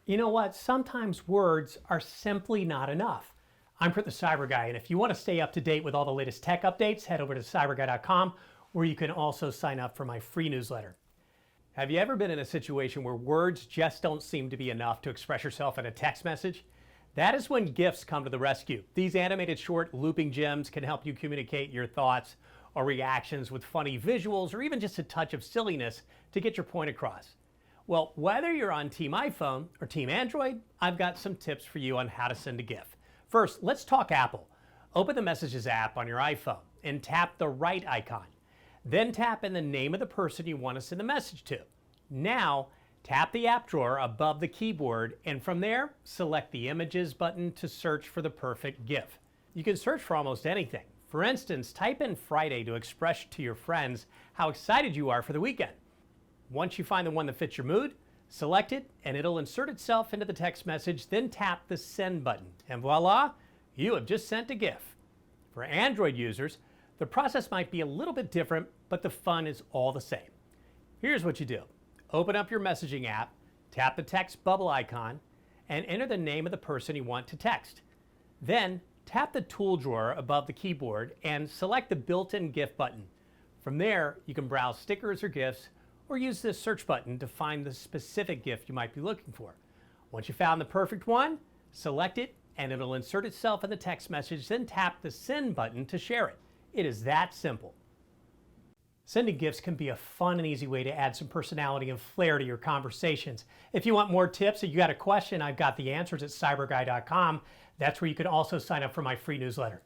You know what? Sometimes words are simply not enough. I'm the CyberGuy, and if you want to stay up to date with all the latest tech updates, head over to cyberguy.com, where you can also sign up for my free newsletter. Have you ever been in a situation where words just don't seem to be enough to express yourself in a text message? That is when GIFs come to the rescue. These animated short looping gems can help you communicate your thoughts or reactions with funny visuals or even just a touch of silliness to get your point across. Well, whether you're on Team iPhone or Team Android, I've got some tips for you on how to send a GIF. First, let's talk Apple. Open the Messages app on your iPhone and tap the right icon. Then tap in the name of the person you want to send the message to. Now, tap the app drawer above the keyboard, and from there, select the Images button to search for the perfect GIF. You can search for almost anything. For instance, type in Friday to express to your friends how excited you are for the weekend. Once you find the one that fits your mood, select it and it'll insert itself into the text message, then tap the Send button, and voila, you have just sent a GIF. For Android users, the process might be a little bit different, but the fun is all the same. Here's what you do. Open up your messaging app, tap the text bubble icon, and enter the name of the person you want to text. Then tap the tool drawer above the keyboard and select the built-in GIF button. From there, you can browse stickers or GIFs, or use this search button to find the specific GIF you might be looking for. Once you found the perfect one, select it and it'll insert itself in the text message, then tap the Send button to share it. It is that simple. Sending GIFs can be a fun and easy way to add some personality and flair to your conversations. If you want more tips or you got a question, I've got the answers at cyberguy.com. That's where you can also sign up for my free newsletter.